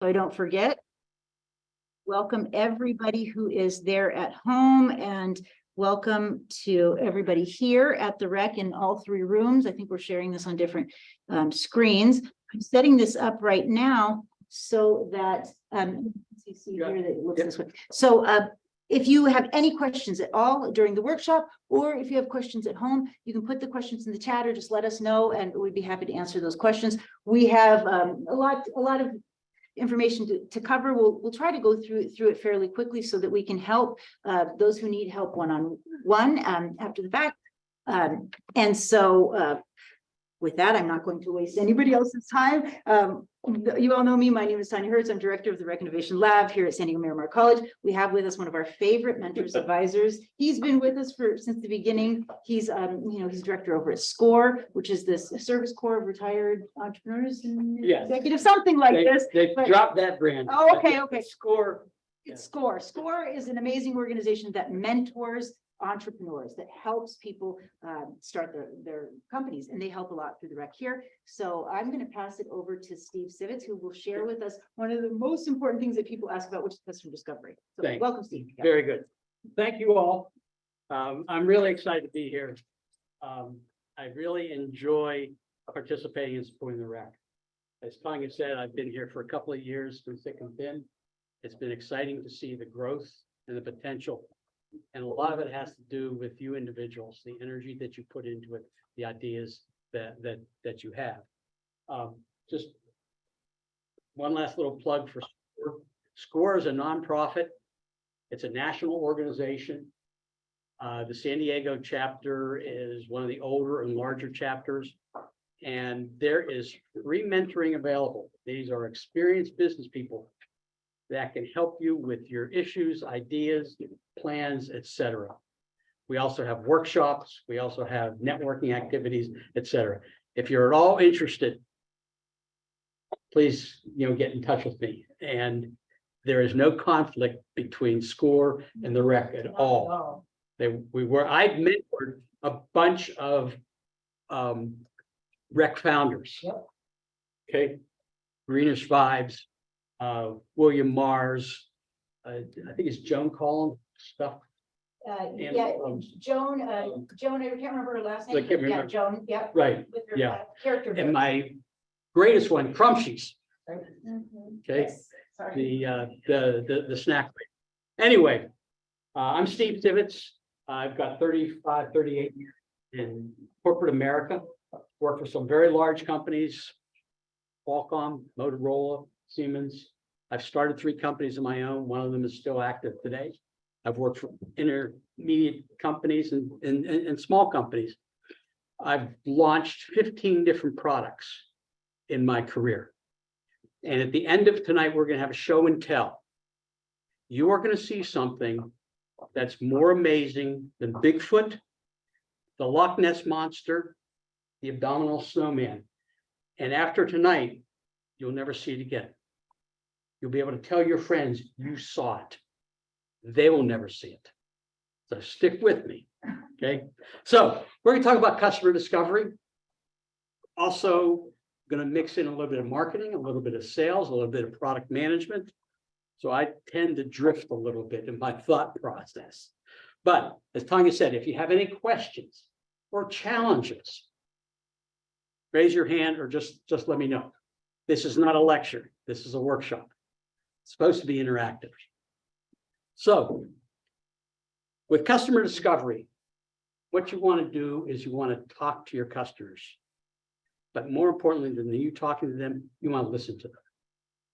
so I don't forget. Welcome everybody who is there at home, and welcome to everybody here at the rec in all three rooms. I think we're sharing this on different screens. I'm setting this up right now so that you see here that it looks this way. So if you have any questions at all during the workshop, or if you have questions at home, you can put the questions in the chat or just let us know, and we'd be happy to answer those questions. We have a lot of information to cover. We'll try to go through it fairly quickly so that we can help those who need help one-on-one after the fact. And so with that, I'm not going to waste anybody else's time. You all know me. My name is Tanya Hertz. I'm director of the Rec Innovation Lab here at San Diego Miramar College. We have with us one of our favorite mentors, advisors. He's been with us since the beginning. He's he's director over at SCORE, which is this Service Corps of Retired Entrepreneurs and Executives, something like this. They dropped that brand. Oh, okay. SCORE. It's SCORE. SCORE is an amazing organization that mentors entrepreneurs, that helps people start their companies, and they help a lot through the rec here. So I'm going to pass it over to Steve Sivitz, who will share with us one of the most important things that people ask about, which is customer discovery. So welcome, Steve. Very good. Thank you all. I'm really excited to be here. I really enjoy participating and supporting the rec. As Tanya said, I've been here for a couple of years through thick and thin. It's been exciting to see the growth and the potential. And a lot of it has to do with you individuals, the energy that you put into it, the ideas that you have. Just one last little plug for SCORE. SCORE is a nonprofit. It's a national organization. The San Diego chapter is one of the older and larger chapters, and there is free mentoring available. These are experienced business people that can help you with your issues, ideas, plans, etc. We also have workshops. We also have networking activities, etc. If you're at all interested, please, get in touch with me. And there is no conflict between SCORE and the rec at all. I mentored a bunch of rec founders. Yep. Okay, Greenish Vibes. William Mars, I think it's Joan Collins stuff. Joan, I can't remember her last name. I can't remember. Yeah, Joan, yeah. Right, With her, yeah. Character. And my greatest one, Crumpshies. Okay, Yes. Sorry. the snack. Anyway, I'm Steve Sivitz. I've got 38 years in corporate America. Worked for some very large companies, Qualcomm, Motorola, Siemens. I've started 3 companies of my own. One of them is still active today. I've worked for intermediate companies and small companies. I've launched 15 different products in my career. And at the end of tonight, we're going to have a show and tell. You are going to see something that's more amazing than Bigfoot, the Loch Ness Monster, the Abdominal Snowman. And after tonight, you'll never see it again. You'll be able to tell your friends you saw it. They will never see it. So stick with me. Okay. So we're going to talk about customer discovery. Also going to mix in a little bit of marketing, a little bit of sales, a little bit of product management. So I tend to drift a little bit in my thought process. But as Tanya said, if you have any questions or challenges, raise your hand or just let me know. This is not a lecture. This is a workshop. It's supposed to be interactive. So with customer discovery, what you want to do is you want to talk to your customers. But more importantly than you talking to them, you want to listen to them.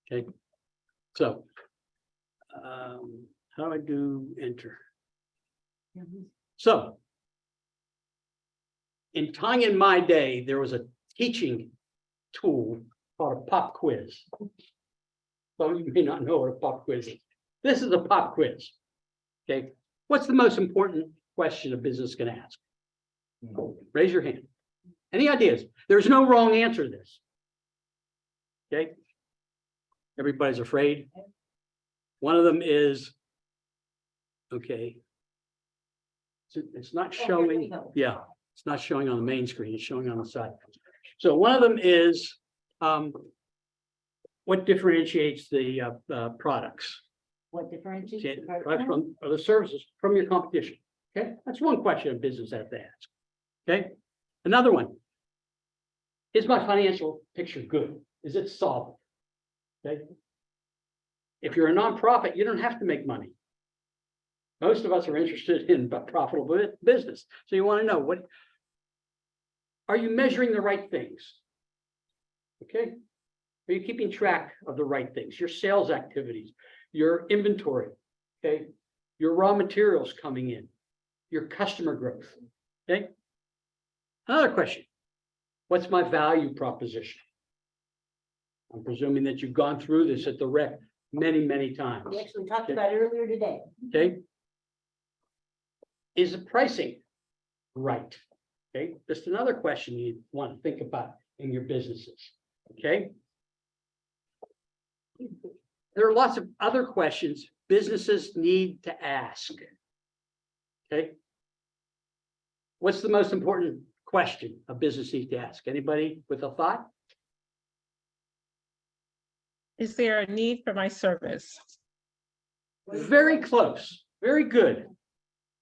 Okay. So how do I do enter? So in my day, there was a teaching tool called a pop quiz. Some of you may not know what a pop quiz is. This is a pop quiz. Okay. What's the most important question a business can ask? Raise your hand. Any ideas? There's no wrong answer to this. Okay. Everybody's afraid. One of them is, okay. It's not showing. Yeah. It's not showing on the main screen. It's showing on the side. So one of them is, when what differentiates the products? What differentiates? Okay, the product products line? from, or the services from your competition. Okay, that's one question a business has to ask. Okay, another one. Is my financial picture good? Is it solid? Okay. If you're a nonprofit, you don't have to make money. Most of us are interested in profitable business. So you want to know, what are you measuring the right things? Okay. Are you keeping track of the right things? Your sales activities, your inventory, okay, your raw materials coming in, your customer growth. Okay. Another question. What's my value proposition? I'm presuming that you've gone through this at the rec many, many times. We actually talked about it earlier today. Okay. Is the pricing right? Okay, just another question you want to think about in your businesses. Okay. There are lots of other questions businesses need to ask. Okay. What's the most important question a business needs to ask? Anybody with a thought? Is there a need for my service? Very close. Very good.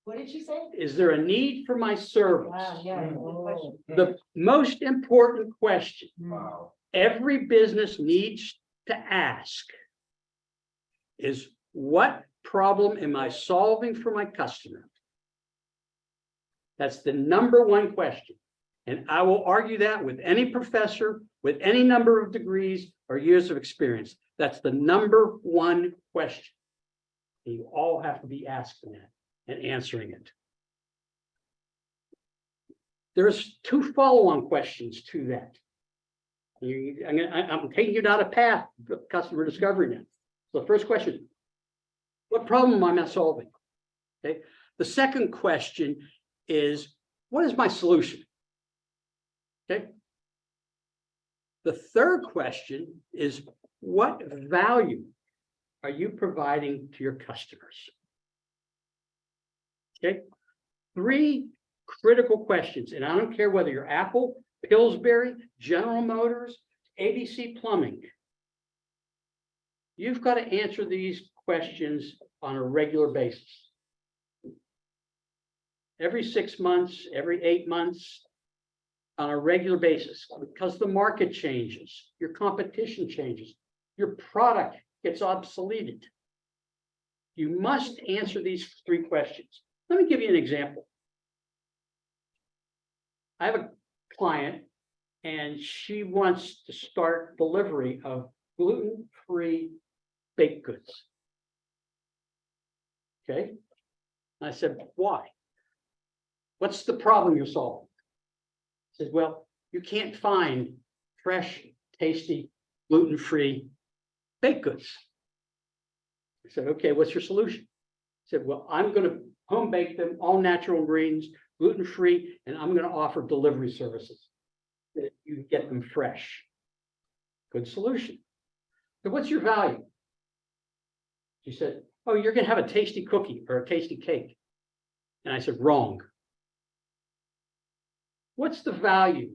What did she say? Is there a need for my service? Wow, yeah. good question. The most important question Wow. every business needs to ask is, what problem am I solving for my customer? That's the number one question. And I will argue that with any professor, with any number of degrees or years of experience. That's the number one question. You all have to be asking that and answering it. There's two follow-on questions to that. I'm taking you down a path of customer discovery now. So the first question, what problem am I solving? Okay. The second question is, what is my solution? Okay. The third question is, what value are you providing to your customers? Okay. Three critical questions, and I don't care whether you're Apple, Pillsbury, General Motors, ABC Plumbing. You've got to answer these questions on a regular basis. Every 6 months, every 8 months, on a regular basis, because the market changes, your competition changes, your product gets obsoleted. You must answer these three questions. Let me give you an example. I have a client and she wants to start delivery of gluten-free baked goods. Okay. I said, why? What's the problem you're solving? He said, well, you can't find fresh, tasty, gluten-free baked goods. I said, okay, what's your solution? He said, well, I'm going to home bake them, all natural ingredients, gluten-free, and I'm going to offer delivery services that you get them fresh. Good solution. So what's your value? She said, oh, you're going to have a tasty cookie or a tasty cake. And I said, wrong. What's the value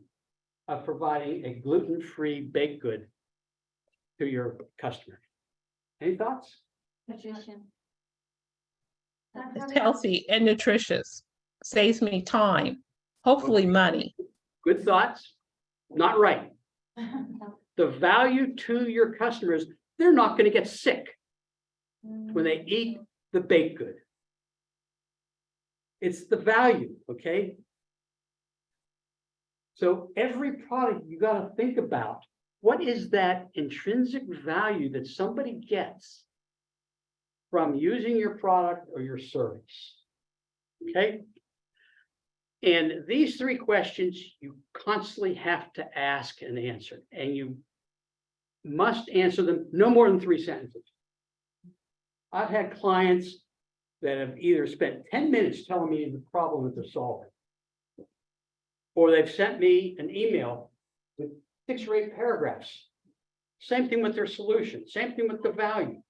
of providing a gluten-free baked good to your customer? Any thoughts? Nutrition. It's healthy and nutritious, saves me time, hopefully money. Good thoughts? Not right. The value to your customers, they're not going to get sick when they eat the baked good. It's the value, okay? So every product you got to think about, what is that intrinsic value that somebody gets from using your product or your service? Okay. And these three questions you constantly have to ask and answer, and you must answer them no more than 3 sentences. I've had clients that have either spent 10 minutes telling me the problem that they're solving, or they've sent me an email with 6 or 8 paragraphs. Same thing with their solution, same thing with the value.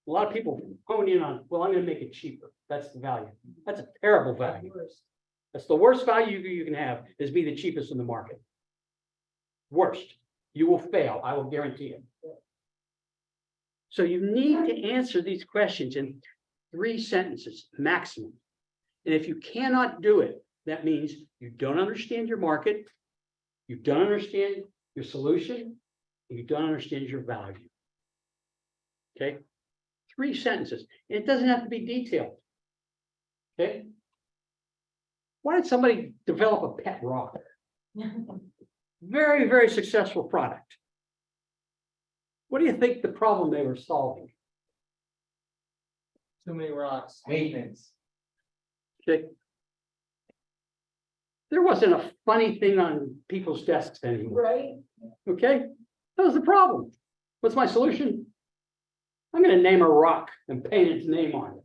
A lot of people hone in on, well, I'm going to make it cheaper. That's the value. That's a terrible value. That's the worst value you can have, is be the cheapest in the market. Worst. You will fail. I will guarantee it. So you need to answer these questions in 3 sentences maximum. And if you cannot do it, that means you don't understand your market, you don't understand your solution, and you don't understand your value. Okay? 3 sentences. And it doesn't have to be detailed. Okay? Why did somebody develop a pet rock? Very, very successful product. What do you think the problem they were solving? Too many rocks, maintenance. Okay. There wasn't a funny thing on people's desks anymore. Right. Okay, that was the problem. What's my solution? I'm going to name a rock and paint its name on it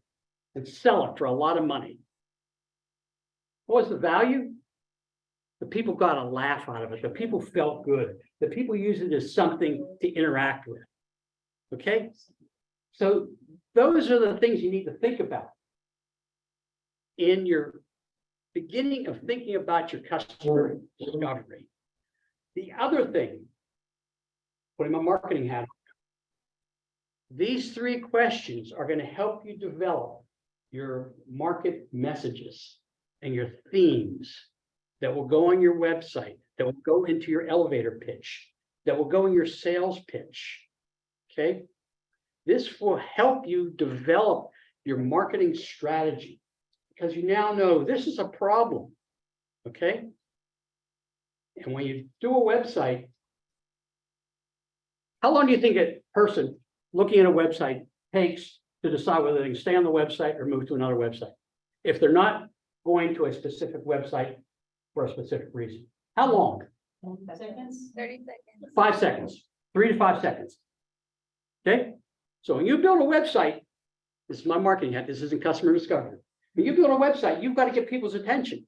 and sell it for a lot of money. What was the value? The people got a laugh out of it. The people felt good. The people used it as something to interact with. Okay, so those are the things you need to think about in your beginning of thinking about your customer discovery. The other thing, putting my marketing hat on, these 3 questions are going to help you develop your market messages and your themes that will go on your website, that will go into your elevator pitch, that will go in your sales pitch. Okay, this will help you develop your marketing strategy because you now know this is a problem. Okay, and when you do a website, how long do you think a person looking at a website takes to decide whether they can stay on the website or move to another website if they're not going to a specific website for a specific reason? How long? seconds. 30 seconds. 5 seconds, 3 to 5 seconds. Okay, so when you build a website, this is my marketing hat, this isn't customer discovery. When you build a website, you've got to get people's attention.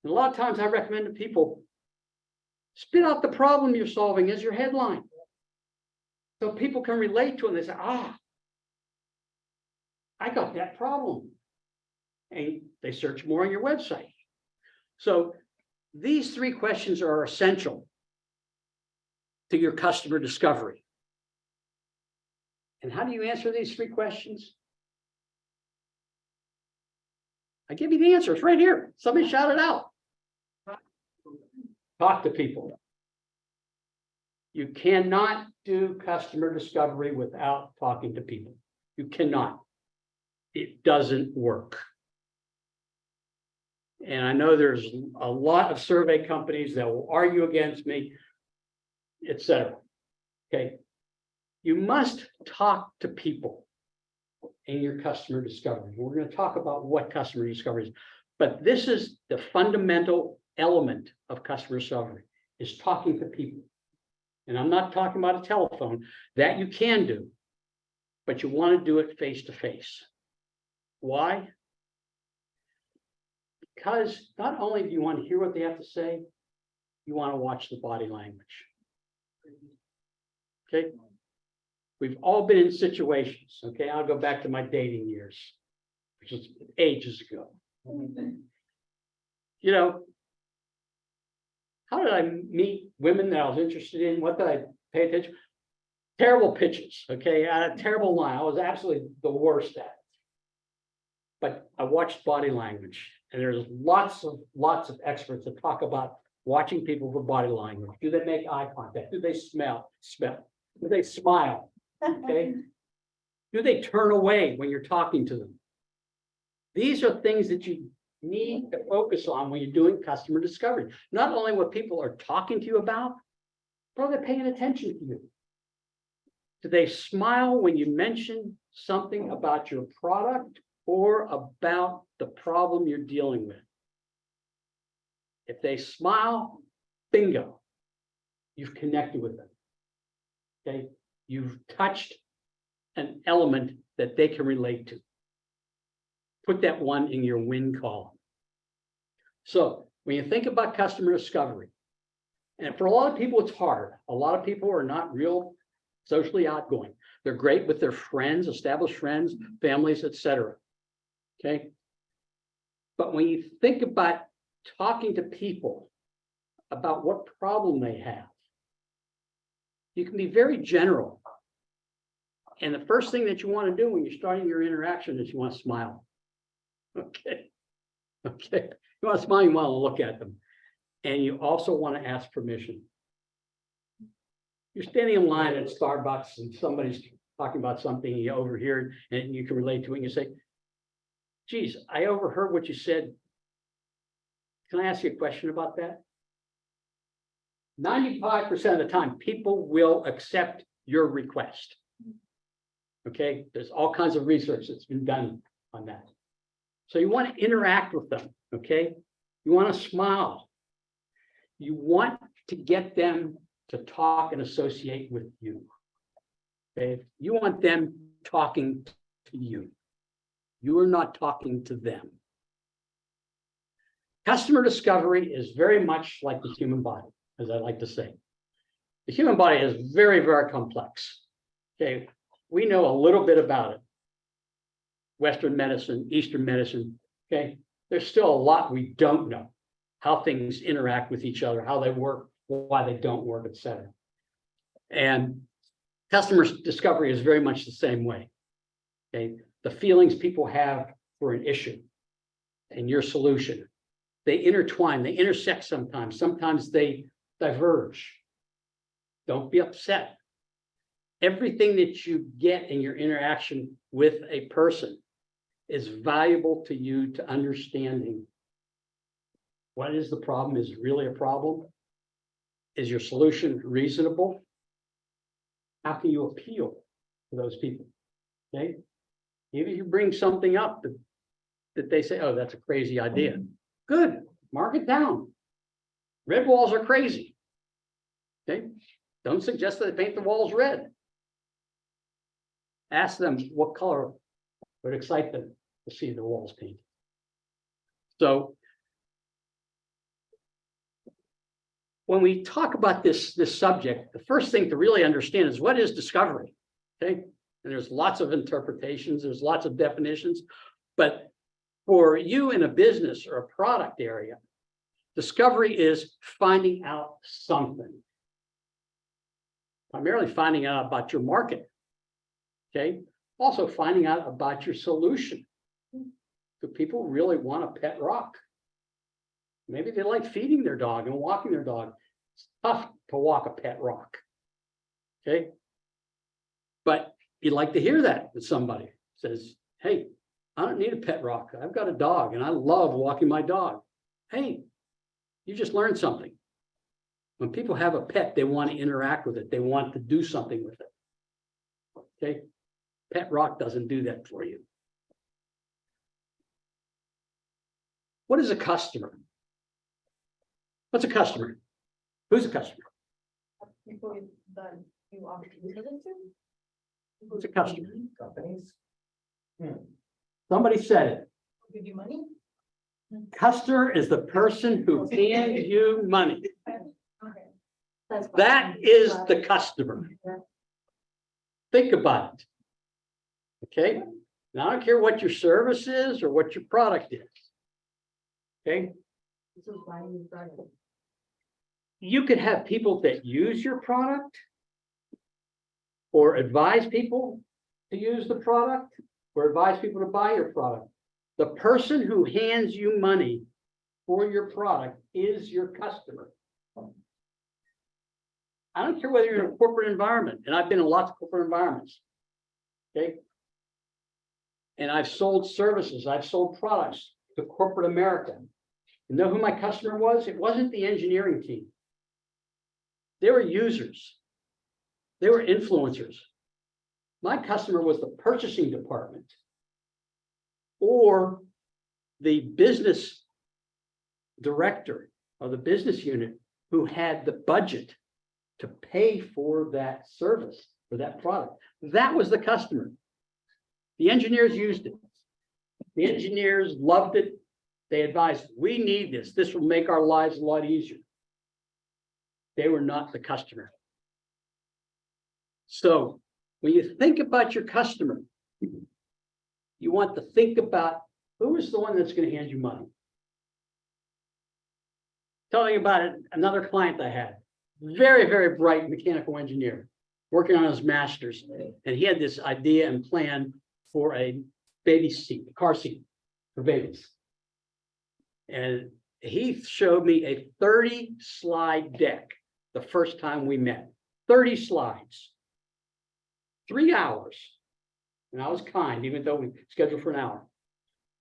And a lot of times I recommend to people, spit out the problem you're solving as your headline. So people can relate to it and they say, ah, I got that problem. And they search more on your website. So these 3 questions are essential to your customer discovery. And how do you answer these 3 questions? I give you the answer. It's right here. Somebody shout it out. Talk to people. You cannot do customer discovery without talking to people. You cannot. It doesn't work. And I know there's a lot of survey companies that will argue against me, etc. Okay. You must talk to people in your customer discovery. We're going to talk about what customer discovery is, but this is the fundamental element of customer discovery, is talking to people. And I'm not talking about a telephone, that you can do, but you want to do it face to face. Why? Because not only do you want to hear what they have to say, you want to watch the body language. Okay. We've all been in situations, okay? I'll go back to my dating years, which is ages ago. You know, how did I meet women that I was interested in? What did I pay attention? Terrible pitches, okay? I had a terrible line. I was absolutely the worst at it. But I watched body language, and there's lots of experts that talk about watching people for body language. Do they make eye contact? Do they smell? Do they smile? Okay. Do they turn away when you're talking to them? These are things that you need to focus on when you're doing customer discovery. Not only what people are talking to you about, but are they paying attention to you? Do they smile when you mention something about your product or about the problem you're dealing with? If they smile, bingo, you've connected with them. Okay. You've touched an element that they can relate to. Put that one in your win column. So when you think about customer discovery, and for a lot of people, it's hard. A lot of people are not real socially outgoing. They're great with their friends, established friends, families, etc. Okay. But when you think about talking to people about what problem they have, you can be very general. And the first thing that you want to do when you're starting your interaction is you want to smile. Okay. Okay. You want to smile, you want to look at them. And you also want to ask permission. You're standing in line at Starbucks and somebody's talking about something, you overhear it and you can relate to it and you say, geez, I overheard what you said. Can I ask you a question about that? 95% of the time, people will accept your request. Okay, there's all kinds of research that's been done on that. So you want to interact with them, okay? You want to smile. You want to get them to talk and associate with you. Okay, you want them talking to you. You are not talking to them. Customer discovery is very much like the human body, as I like to say. The human body is very, very complex. Okay, we know a little bit about it. Western medicine, Eastern medicine, okay? There's still a lot we don't know. How things interact with each other, how they work, why they don't work, etc. And customer discovery is very much the same way. Okay, the feelings people have for an issue and your solution, they intertwine, they intersect sometimes. Sometimes they diverge. Don't be upset. Everything that you get in your interaction with a person is valuable to you to understanding what is the problem. Is it really a problem? Is your solution reasonable? How can you appeal to those people? Okay. Even if you bring something up that they say, oh, that's a crazy idea. Good, mark it down. Red walls are crazy. Okay. Don't suggest that they paint the walls red. Ask them what color would excite them to see the walls painted. So when we talk about this subject, the first thing to really understand is what is discovery. Okay. And there's lots of interpretations, there's lots of definitions, but for you in a business or a product area, discovery is finding out something. Primarily finding out about your market. Okay. Also finding out about your solution. Do people really want a pet rock? Maybe they like feeding their dog and walking their dog. It's tough to walk a pet rock. Okay. But you'd like to hear that with somebody says, hey, I don't need a pet rock. I've got a dog and I love walking my dog. Hey, you just learned something. When people have a pet, they want to interact with it. They want to do something with it. Okay. Pet rock doesn't do that for you. What is a customer? What's a customer? Who's a customer? People that you offer to use it to? Who's a customer? Companies. Somebody said it. Give you money? Customer is the person who hands you money. Okay. That is the customer. Think about it. Okay. Now, I don't care what your service is or what your product is. Okay. This is why you brought it. You could have people that use your product or advise people to use the product or advise people to buy your product. The person who hands you money for your product is your customer. I don't care whether you're in a corporate environment, and I've been in lots of corporate environments. Okay. And I've sold services, I've sold products to corporate America. You know who my customer was? It wasn't the engineering team. They were users. They were influencers. My customer was the purchasing department or the business director of the business unit who had the budget to pay for that service, for that product. That was the customer. The engineers used it. The engineers loved it. They advised, we need this. This will make our lives a lot easier. They were not the customer. So when you think about your customer, you want to think about who is the one that's going to hand you money. Telling you about it, another client I had, very, very bright mechanical engineer. working on his master's, and he had this idea and plan for a baby seat, car seat for babies. And he showed me a 30 slide deck the first time we met. 30 slides. 3 hours. And I was kind, even though we scheduled for an hour.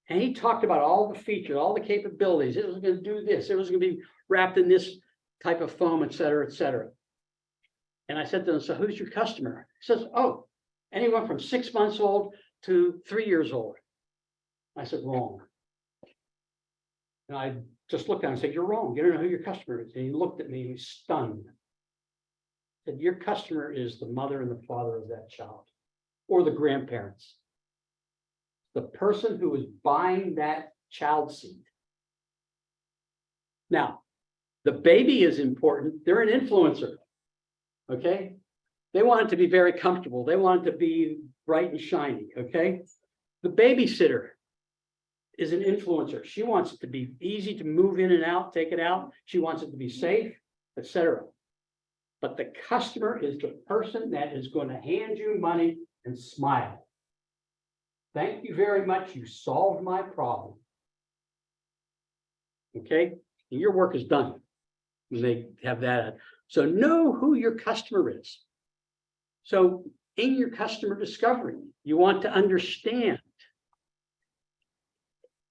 And he talked about all the features, all the capabilities. It was going to do this. It was going to be wrapped in this type of foam, et cetera, et cetera. And I said to him, so who's your customer? He says, oh, anyone from 6 months old to 3 years old. I said, wrong. And I just looked at him and said, you're wrong. You don't know who your customer is. And he looked at me, he was stunned. Said, your customer is the mother and the father of that child, or the grandparents. The person who is buying that child seat. Now, the baby is important. They're an influencer. Okay? They want it to be very comfortable. They want it to be bright and shiny. Okay? The babysitter is an influencer. She wants it to be easy to move in and out, take it out. She wants it to be safe, etc. But the customer is the person that is going to hand you money and smile. Thank you very much. You solved my problem. Okay? And your work is done when they have that. So know who your customer is. So in your customer discovery, you want to understand,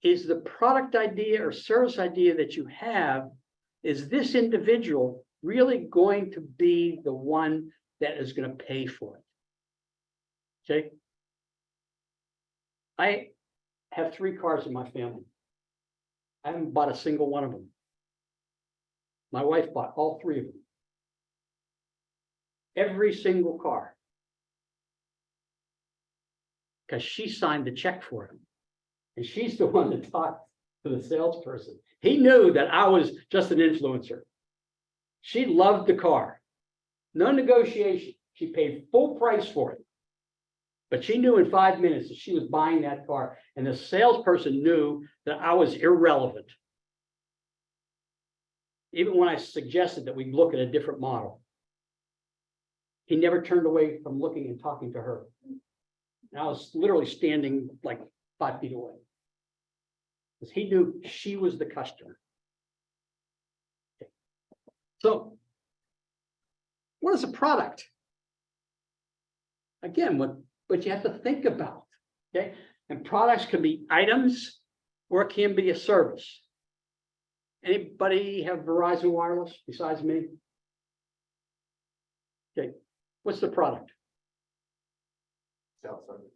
is the product idea or service idea that you have, is this individual really going to be the one that is going to pay for it? Okay. I have 3 cars in my family. I haven't bought a single one of them. My wife bought all 3 of them. Every single car. Because she signed the check for him. And she's the one that talked to the salesperson. He knew that I was just an influencer. She loved the car. No negotiation. She paid full price for it. But she knew in 5 minutes that she was buying that car. And the salesperson knew that I was irrelevant. Even when I suggested that we look at a different model. He never turned away from looking and talking to her. And I was literally standing like 5 feet away. Because he knew she was the customer. Okay. So, what is a product? Again, what you have to think about. Okay. And products can be items or it can be a service. Anybody have Verizon Wireless besides me? Okay. What's the product? Cell service.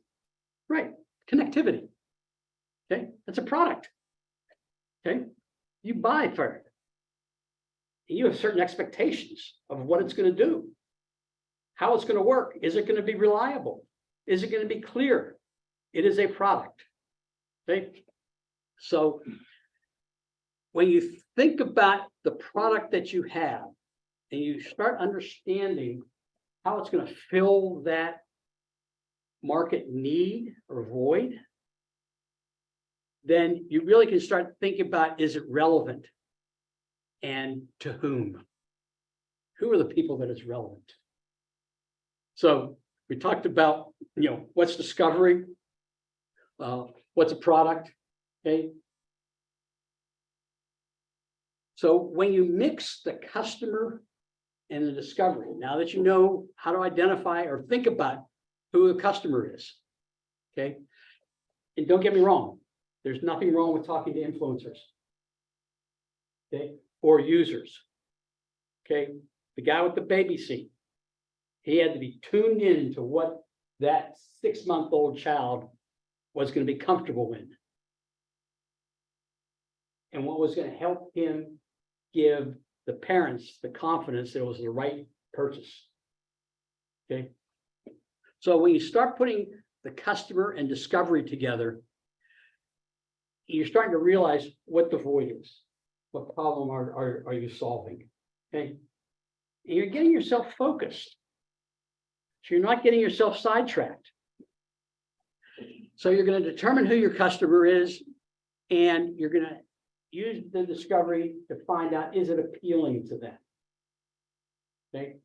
Right. Connectivity. Okay. That's a product. Okay. You buy for it. And you have certain expectations of what it's going to do, how it's going to work. Is it going to be reliable? Is it going to be clear? It is a product. Okay. So when you think about the product that you have and you start understanding how it's going to fill that market need or void, then you really can start thinking about, is it relevant and to whom? Who are the people that it's relevant? So we talked about, what's discovery? What's a product? Okay. So when you mix the customer and the discovery, now that you know how to identify or think about who the customer is, okay? And don't get me wrong, there's nothing wrong with talking to influencers, okay, or users, okay? The guy with the baby seat, he had to be tuned in to what that 6-month-old child was going to be comfortable in, and what was going to help him give the parents the confidence that it was the right purchase. Okay. So when you start putting the customer and discovery together, you're starting to realize what the void is. What problem are you solving? Okay. And you're getting yourself focused. So you're not getting yourself sidetracked. So you're going to determine who your customer is, and you're going to use the discovery to find out, is it appealing to them? Okay.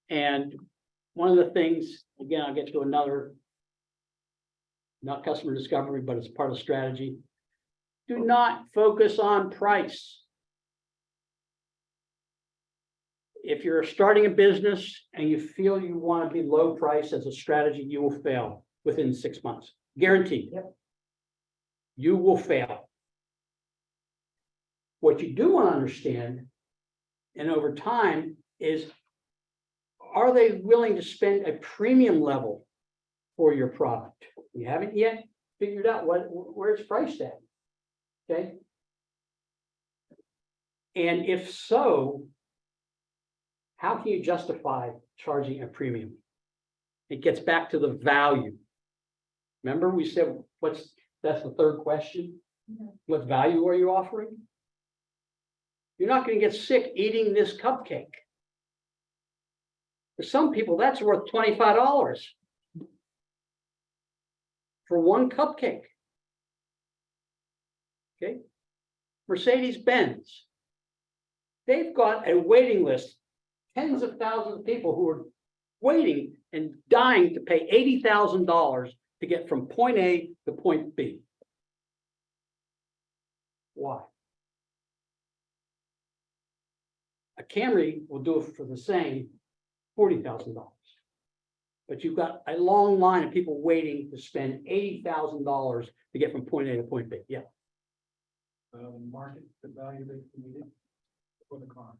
And one of the things, again, I'll get to another, not customer discovery, but it's part of strategy. Do not focus on price. If you're starting a business and you feel you want to be low price as a strategy, you will fail within 6 months. Guaranteed. Yep. You will fail. What you do want to understand, and over time, is are they willing to spend a premium level for your product? You haven't yet figured out where it's priced at. Okay. And if so, how can you justify charging a premium? It gets back to the value. Remember, we said, that's the third question. Yeah. What value are you offering? You're not going to get sick eating this cupcake. For some people, that's worth $25 for one cupcake. Okay. Mercedes-Benz, they've got a waiting list, tens of thousands of people who are waiting and dying to pay $80,000 to get from point A to point B. Why? A Camry will do it for the same $40,000. But you've got a long line of people waiting to spend $80,000 to get from point A to point B. Yeah. Market the value they needed for the car.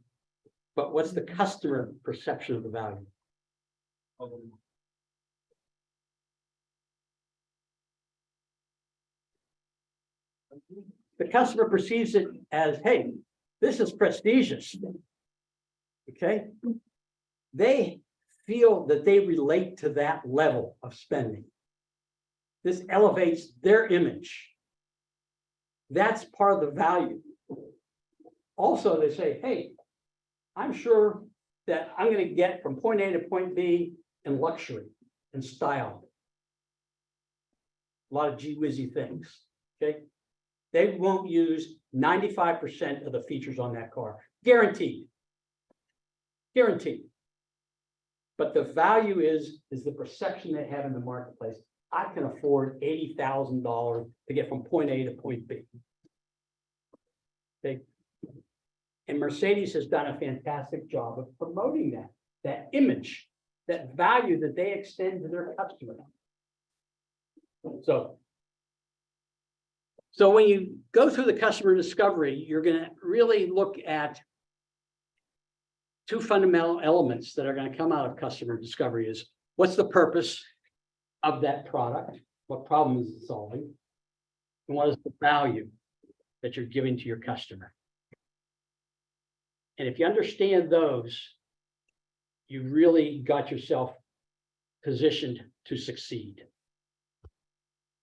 But what's the customer perception of the value? The customer perceives it as, hey, this is prestigious. Okay. They feel that they relate to that level of spending. This elevates their image. That's part of the value. Also, they say, hey, I'm sure that I'm going to get from point A to point B in luxury and style. A lot of gee-whizzy things. Okay. They won't use 95% of the features on that car. Guaranteed. Guaranteed. But the value is the perception they have in the marketplace. I can afford $80,000 to get from point A to point B. Okay. And Mercedes has done a fantastic job of promoting that image, that value that they extend to their customer. So when you go through the customer discovery, you're going to really look at two fundamental elements that are going to come out of customer discovery is what's the purpose of that product? What problem is it solving? And what is the value that you're giving to your customer? And if you understand those, you really got yourself positioned to succeed.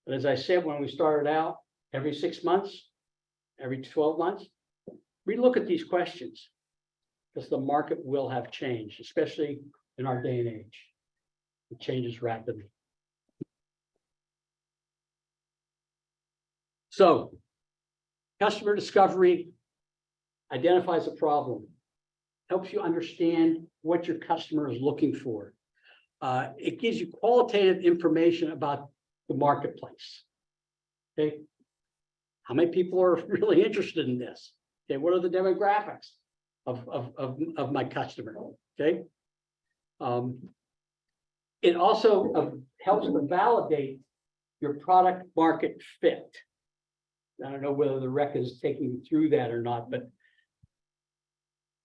But as I said, when we started out, every 6 months, every 12 months, we look at these questions because the market will have changed, especially in our day and age. It changes rapidly. So, customer discovery identifies a problem, helps you understand what your customer is looking for. It gives you qualitative information about the marketplace. Okay. How many people are really interested in this? Okay, what are the demographics of my customer? Okay. It also helps to validate your product market fit. I don't know whether the rec is taking you through that or not, but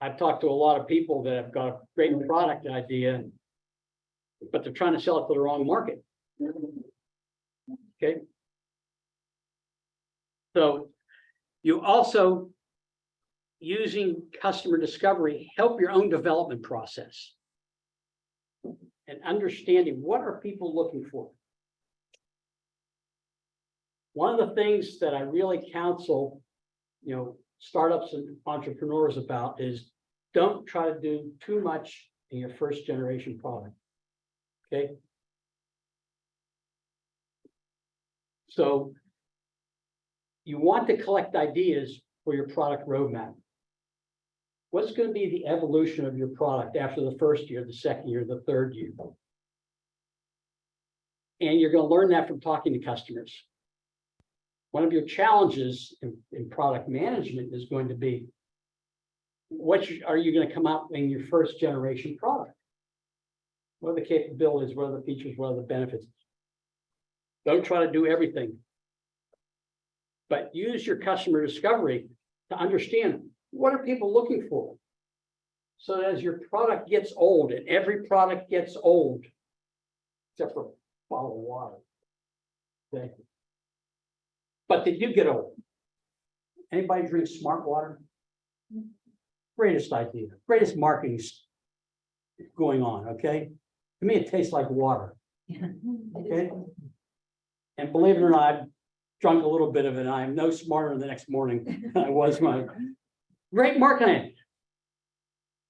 I've talked to a lot of people that have got a great product idea, but they're trying to sell it to the wrong market. Okay. So you also, using customer discovery, help your own development process and understanding what are people looking for. One of the things that I really counsel, startups and entrepreneurs about is don't try to do too much in your first generation product. Okay. So you want to collect ideas for your product roadmap. what's going to be the evolution of your product after the first year, the second year, the third year? And you're going to learn that from talking to customers. One of your challenges in product management is going to be, are you going to come out in your first generation product? What are the capabilities? What are the features? What are the benefits? Don't try to do everything, but use your customer discovery to understand what are people looking for. So that as your product gets old, and every product gets old, except for a bottle of water. Okay. But they do get old. Anybody drink smart water? Greatest idea, greatest marketing going on, okay? To me, it tastes like water. Okay. And believe it or not, I've drunk a little bit of it. I'm no smarter the next morning than I was when great marketing.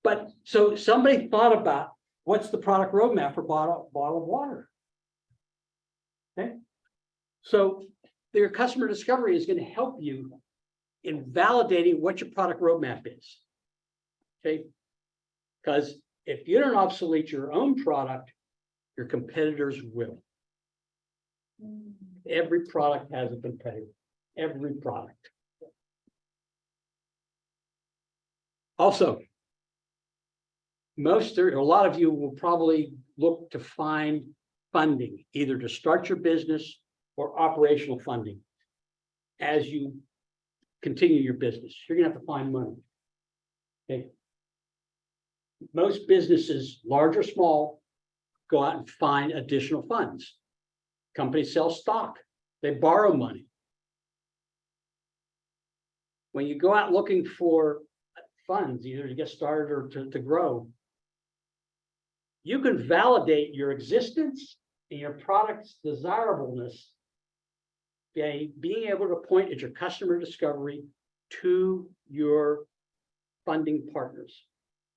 But so somebody thought about what's the product roadmap for bottle of water. Okay. So your customer discovery is going to help you in validating what your product roadmap is. Okay. Because if you don't obsolete your own product, your competitors will. Every product has a competitor. Every product. Also, a lot of you will probably look to find funding, either to start your business or operational funding. As you continue your business, you're going to have to find money. Okay. Most businesses, large or small, go out and find additional funds. Companies sell stock. They borrow money. When you go out looking for funds, either to get started or to grow, you can validate your existence and your product's desirableness by being able to point at your customer discovery to your funding partners.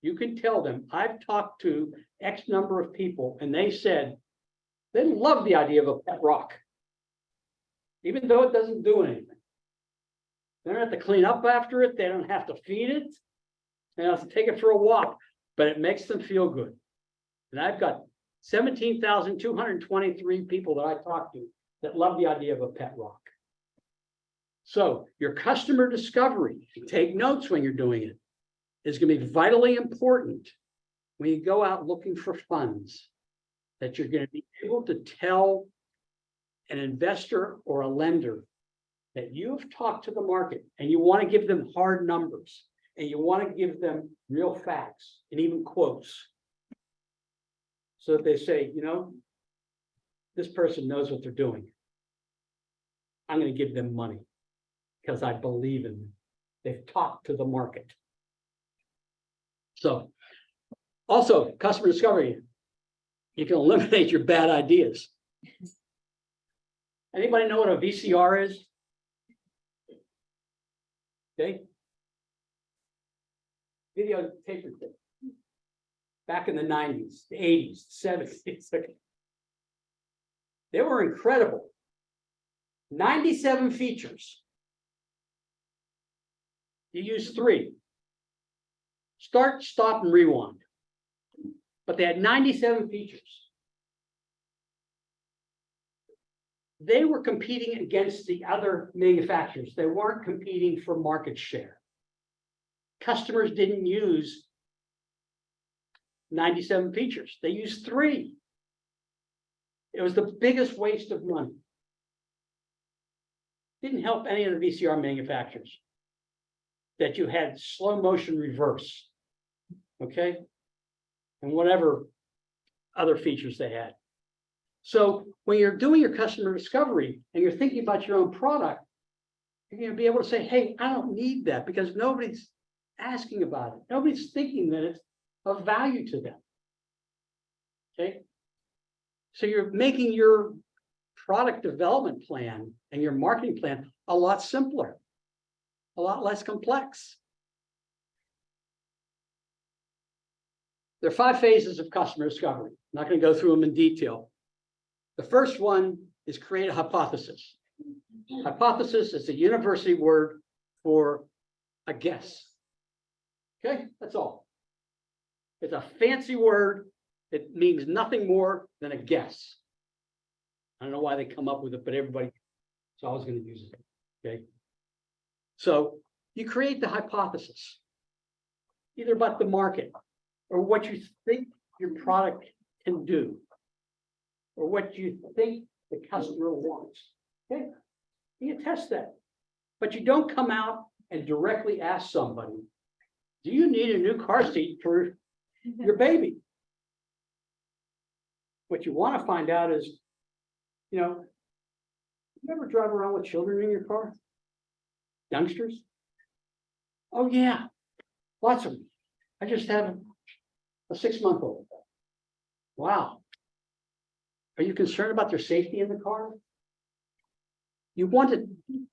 You can tell them, I've talked to X number of people, and they said they love the idea of a pet rock, even though it doesn't do anything. They don't have to clean up after it. They don't have to feed it. They don't have to take it for a walk, but it makes them feel good. And I've got 17,223 people that I talk to that love the idea of a pet rock. So your customer discovery, take notes when you're doing it, is going to be vitally important when you go out looking for funds, that you're going to be able to tell an investor or a lender that you've talked to the market and you want to give them hard numbers and you want to give them real facts and even quotes. So that they say, you know, this person knows what they're doing. I'm going to give them money because I believe in them. They've talked to the market. So also customer discovery, you can eliminate your bad ideas. Anybody know what a VCR is? Okay. Video tape recorder. Back in the 90s, the 80s, 70s. They were incredible. 97 features. You use 3. Start, stop, and rewind. But they had 97 features. They were competing against the other manufacturers. They weren't competing for market share. Customers didn't use 97 features. They used 3. It was the biggest waste of money. Didn't help any of the VCR manufacturers that you had slow motion reverse, okay? And whatever other features they had. So when you're doing your customer discovery and you're thinking about your own product, you're going to be able to say, hey, I don't need that because nobody's asking about it. Nobody's thinking that it's of value to them. Okay. So you're making your product development plan and your marketing plan a lot simpler, a lot less complex. There are 5 phases of customer discovery. I'm not going to go through them in detail. The first one is create a hypothesis. Hypothesis is a university word for a guess. Okay, that's all. It's a fancy word. It means nothing more than a guess. I don't know why they come up with it, but everybody, so I was going to use it. Okay. So you create the hypothesis, either about the market or what you think your product can do, or what you think the customer wants. Okay. You test that, but you don't come out and directly ask somebody, do you need a new car seat for your baby? What you want to find out is, you ever drive around with children in your car? Youngsters? Oh, yeah, lots of them. I just have a 6-month-old. Wow. Are you concerned about their safety in the car? You want to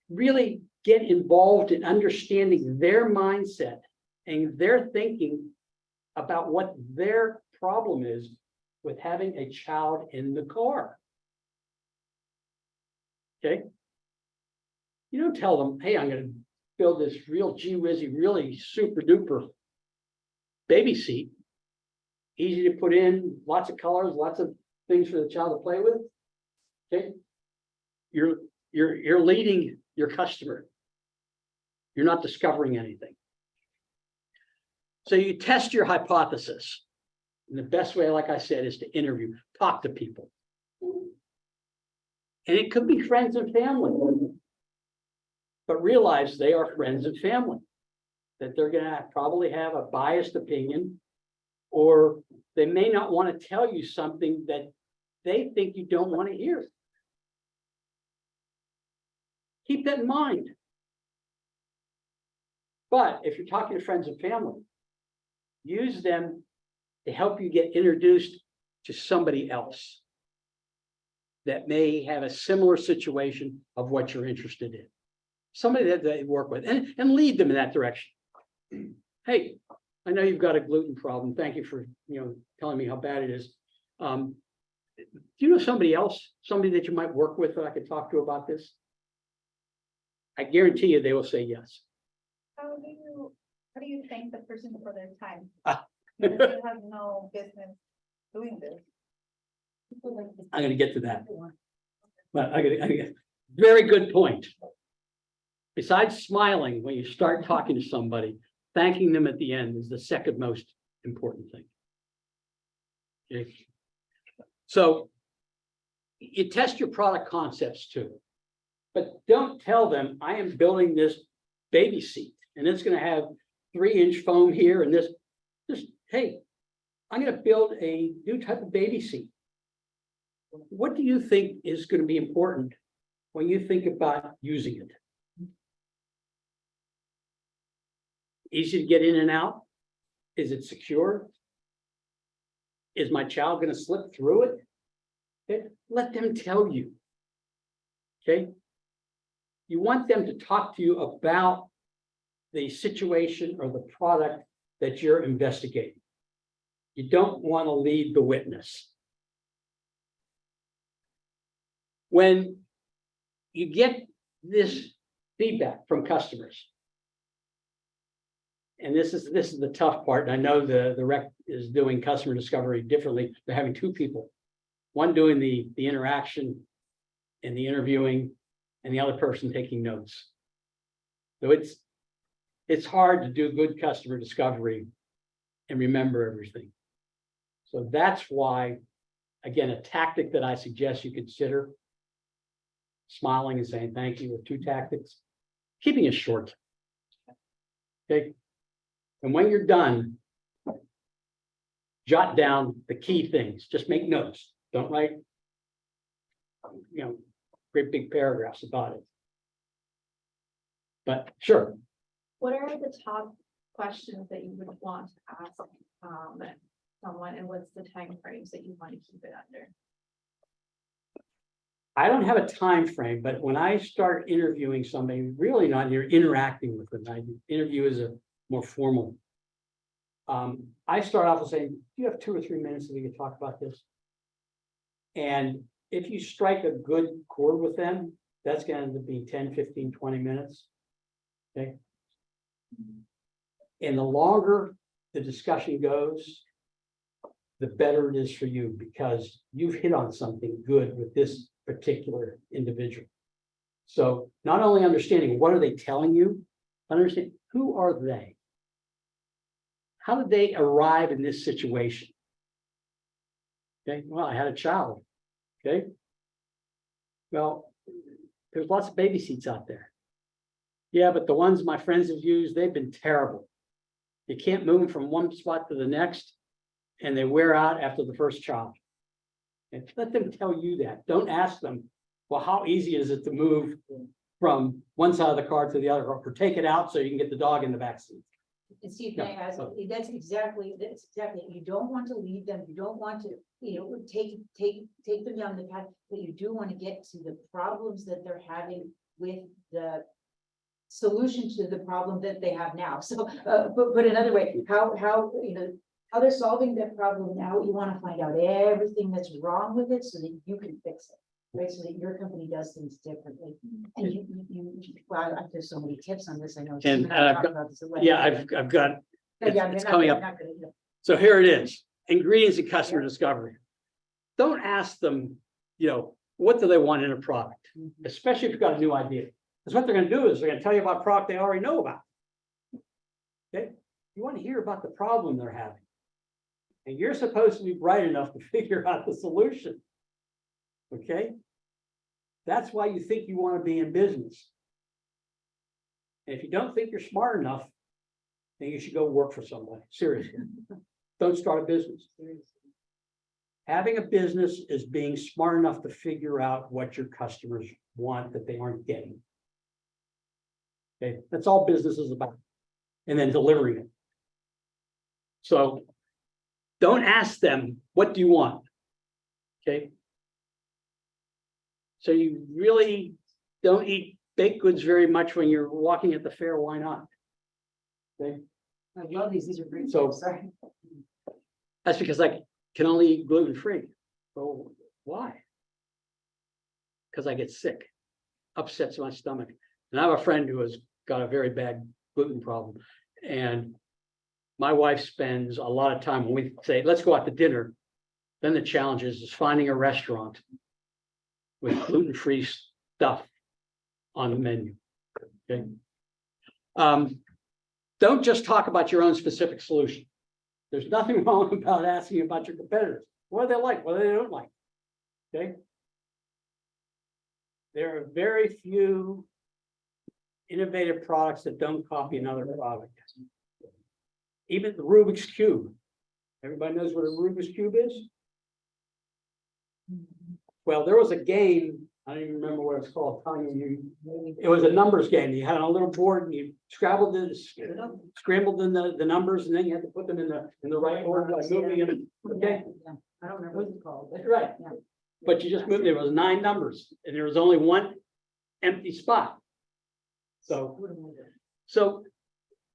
really get involved in understanding their mindset and their thinking about what their problem is with having a child in the car. Okay. You don't tell them, hey, I'm going to build this real gee-whizzy, really super duper baby seat. Easy to put in, lots of colors, lots of things for the child to play with. Okay. You're leading your customer. You're not discovering anything. So you test your hypothesis. And the best way, like I said, is to interview, talk to people. And it could be friends and family, but realize they are friends and family, that they're going to probably have a biased opinion, or they may not want to tell you something that they think you don't want to hear. Keep that in mind. But if you're talking to friends and family, use them to help you get introduced to somebody else that may have a similar situation of what you're interested in. Somebody that they work with, and lead them in that direction. Hey, I know you've got a gluten problem. Thank you for telling me how bad it is. Do you know somebody else, somebody that you might work with that I could talk to about this? I guarantee you they will say yes. How do you thank the person for their time? Ah. Because they have no business doing this. I'm going to get to that. But very good point. Besides smiling when you start talking to somebody, thanking them at the end is the second most important thing. Okay. So you test your product concepts too, but don't tell them I am building this baby seat and it's going to have 3-inch foam here and this. Just, hey, I'm going to build a new type of baby seat. What do you think is going to be important when you think about using it? Easy to get in and out? Is it secure? Is my child going to slip through it? Okay. Let them tell you. Okay. You want them to talk to you about the situation or the product that you're investigating. You don't want to lead the witness. When you get this feedback from customers, and this is the tough part, and I know the rec is doing customer discovery differently. They're having 2 people, one doing the interaction and the interviewing, and the other person taking notes. So it's hard to do good customer discovery and remember everything. So that's why, again, a tactic that I suggest you consider, smiling and saying thank you, with 2 tactics, keeping it short. Okay. And when you're done, jot down the key things. Just make notes. Don't write, great big paragraphs about it. But sure. What are the top questions that you would want to ask someone, and what's the time frames that you want to keep it under? I don't have a time frame, but when I start interviewing somebody, really not, you're interacting with them. I interview is a more formal. I start off with saying, do you have 2 or 3 minutes that we can talk about this? And if you strike a good chord with them, that's going to be 10, 15, 20 minutes. Okay. And the longer the discussion goes, the better it is for you, because you've hit on something good with this particular individual. So not only understanding what are they telling you, understand who are they? How did they arrive in this situation? Okay, well, I had a child. Okay. Well, there's lots of baby seats out there. Yeah, but the ones my friends have used, they've been terrible. You can't move them from one spot to the next, and they wear out after the first child. And let them tell you that. Don't ask them, well, how easy is it to move from one side of the car to the other, or take it out so you can get the dog in the back seat. And Steve, No. can I ask, that's exactly, you don't want to lead them, you don't want to, take them down the path, but you do want to get to the problems that they're having with the solution to the problem that they have now. So, but another way, how how they're solving that problem now, you want to find out everything that's wrong with it so that you can fix it, right? So that your company does things differently. And well, there's so many tips on this, I know. And, We're not talking about this at length. Yeah, I've got, Yeah, yeah, it's they're coming not- up. they're not gonna- So here it is, ingredients in customer discovery. Don't ask them, what do they want in a product, especially if you've got a new idea. Because what they're gonna do is they're gonna tell you about a product they already know about. Okay, you want to hear about the problem they're having. And you're supposed to be bright enough to figure out the solution. Okay? That's why you think you want to be in business. And if you don't think you're smart enough, then you should go work for somebody, seriously. Don't start a business. Having a business is being smart enough to figure out what your customers want that they aren't getting. Okay, that's all business is about. And then delivering it. So don't ask them, what do you want? Okay. So you really don't eat baked goods very much when you're walking at the fair, why not? Okay. I love these are great. So- Sorry. That's because I can only eat gluten-free. Well, why? Because I get sick, upsets my stomach. And I have a friend who has got a very bad gluten problem. And my wife spends a lot of time when we say, let's go out to dinner. Then the challenge is finding a restaurant with gluten-free stuff on the menu. Okay. Don't just talk about your own specific solution. There's nothing wrong about asking about your competitors. What do they like? What do they don't like? Okay. There are very few innovative products that don't copy another product. Even the Rubik's Cube. Everybody knows what a Rubik's Cube is? Well, there was a game, I don't even remember what it's called, it was a numbers game. You had on a little board and you scrambled in the numbers, and then you had to put them in the right order by moving them. Okay, Yeah, I don't remember what it's called. that's right. Yeah. But you just moved, there was 9 numbers and there was only one empty spot. So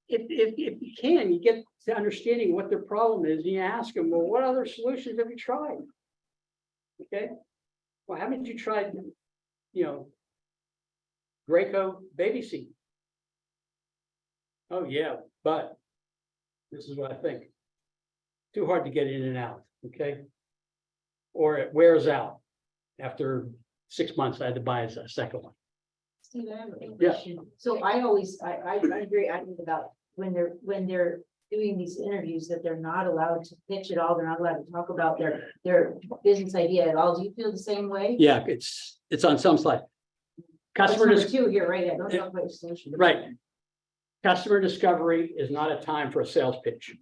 if you can, you get to understanding what their problem is, and you ask them, well, what other solutions have you tried? Okay, well, haven't you tried, Graco baby seat? Oh, yeah, but this is what I think. Too hard to get in and out, okay? Or it wears out. After 6 months, I had to buy a second one. Steve, I have a Yeah. question. So I'm very adamant about when they're doing these interviews, that they're not allowed to pitch at all. They're not allowed to talk about their business idea at all. Do you feel the same way? Yeah, it's on some slide. That's Customer, number 2 here, right? Yeah, don't talk about your solution. right. Customer discovery is not a time for a sales pitch.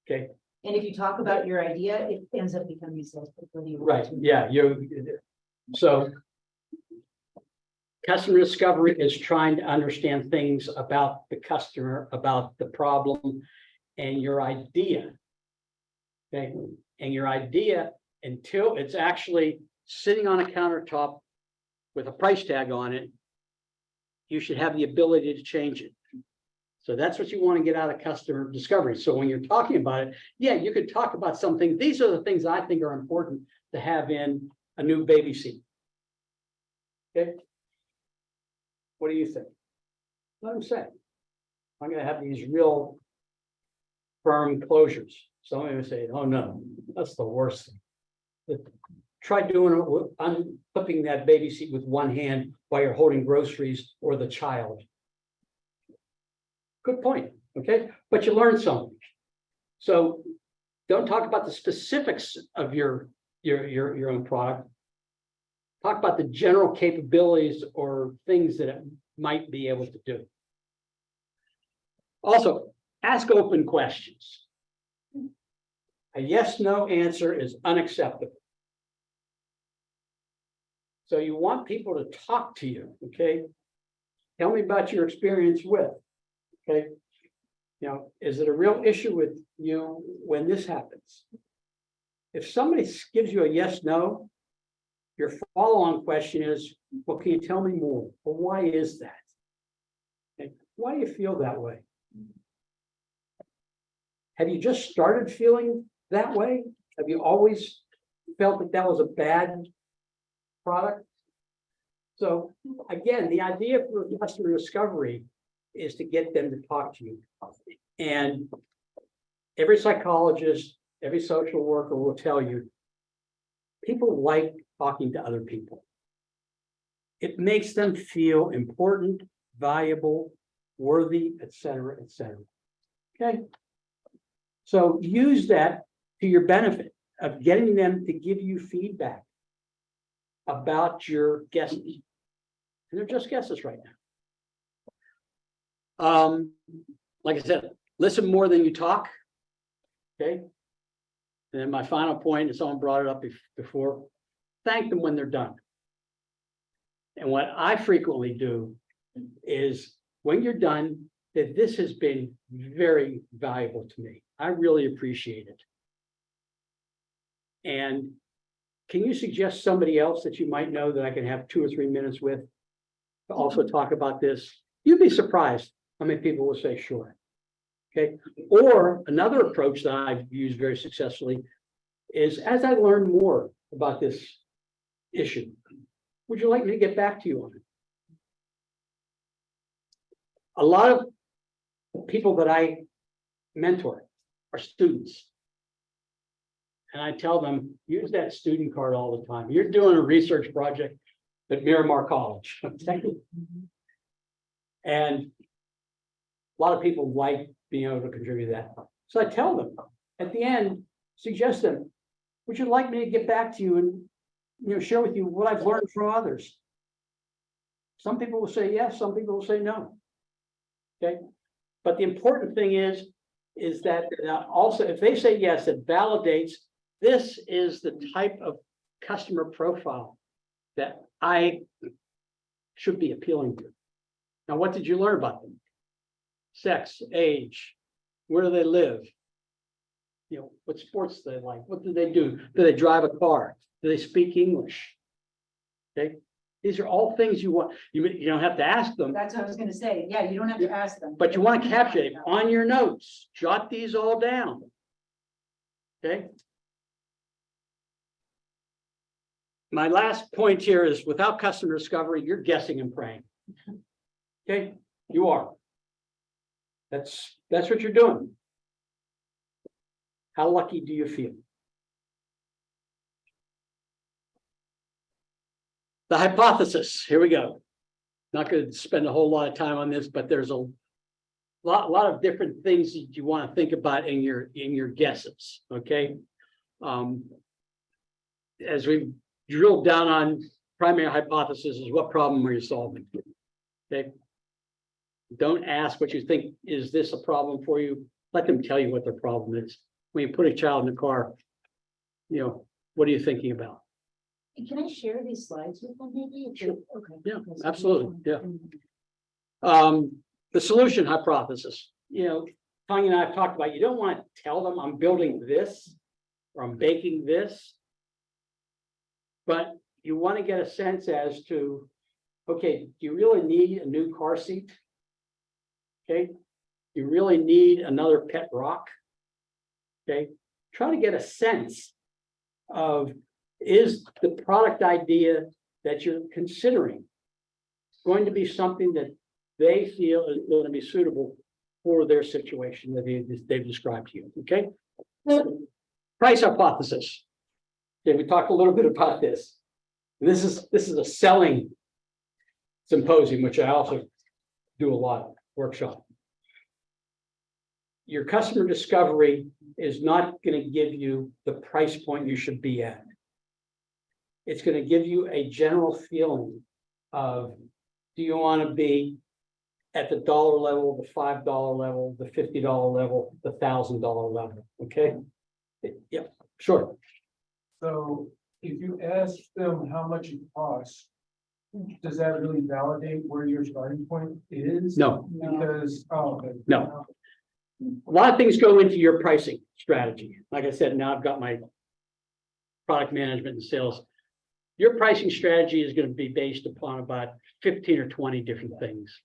Okay, And if you talk about your idea, it ends up becoming a sales pitch, whether you want right, to. yeah, so customer discovery is trying to understand things about the customer, about the problem and your idea. Okay, and your idea, until it's actually sitting on a countertop with a price tag on it, you should have the ability to change it. So that's what you want to get out of customer discovery. So when you're talking about it, yeah, you could talk about something. These are the things I think are important to have in a new baby seat. Okay. What do you think? Let them say. I'm gonna have these real firm closures. Somebody would say, oh no, that's the worst thing. Try doing it with unflipping that baby seat with one hand while you're holding groceries or the child. Good point, okay? But you learn something. So don't talk about the specifics of your own product. Talk about the general capabilities or things that it might be able to do. Also, ask open questions. A yes/no answer is unacceptable. So you want people to talk to you, okay? Tell me about your experience with, okay? You know, is it a real issue with you when this happens? If somebody gives you a yes/no, your follow-on question is, well, can you tell me more? Well, why is that? Okay. Why do you feel that way? Have you just started feeling that way? Have you always felt that that was a bad product? So again, the idea for customer discovery is to get them to talk to you. And every psychologist, every social worker will tell you, people like talking to other people. It makes them feel important, valuable, worthy, et cetera, et cetera. Okay. So use that to your benefit of getting them to give you feedback about your guesses. And they're just guesses right now. Like I said, listen more than you talk. Okay. And then my final point, and someone brought it up before, thank them when they're done. And what I frequently do is when you're done, that this has been very valuable to me. I really appreciate it. And can you suggest somebody else that you might know that I can have 2 or 3 minutes with to also talk about this? You'd be surprised how many people will say, sure. Okay. Or another approach that I've used very successfully is, as I learn more about this issue, would you like me to get back to you on it? A lot of people that I mentor are students. And I tell them, use that student card all the time. You're doing a research project at Miramar College. And a lot of people like being able to contribute that. So I tell them at the end, suggest them, would you like me to get back to you and share with you what I've learned from others? Some people will say yes, some people will say no. Okay. But the important thing is that also, if they say yes, it validates this is the type of customer profile that I should be appealing to. Now, what did you learn about them? Sex, age, where do they live? What sports do they like? What do they do? Do they drive a car? Do they speak English? Okay. These are all things you want. You don't have to ask them. That's what I was gonna say. Yeah, you don't have to ask them. But you want to capture it on your notes. Jot these all down. Okay. My last point here is, without customer discovery, you're guessing and praying. Okay, you are. That's what you're doing. How lucky do you feel? The hypothesis. Here we go. Not going to spend a whole lot of time on this, but there's a lot of different things that you want to think about in your guesses. Okay. As we drill down on primary hypothesis, is what problem are you solving? Okay. Don't ask what you think, is this a problem for you? Let them tell you what their problem is. When you put a child in the car, what are you thinking about? Can I share these slides with them maybe? Sure. Okay. Yeah, absolutely. Yeah. The solution hypothesis, Tanya and I have talked about, you don't want to tell them I'm building this or I'm baking this, but you want to get a sense as to, okay, do you really need a new car seat? Okay. Do you really need another pet rock? Okay. Try to get a sense of, is the product idea that you're considering going to be something that they feel is going to be suitable for their situation that they've described to you, okay? Price hypothesis. Okay, we talked a little bit about this. This is a selling symposium, which I also do a lot of workshop. Your customer discovery is not going to give you the price point you should be at. It's going to give you a general feeling of, do you want to be at the dollar level, the $5 level, the $50 level, the $1,000 level, okay? Yeah, sure. So if you ask them how much it costs, does that really validate where your starting point is? No. Because, oh, okay. No. A lot of things go into your pricing strategy. Like I said, now I've got my product management and sales. Your pricing strategy is going to be based upon about 15 or 20 different things.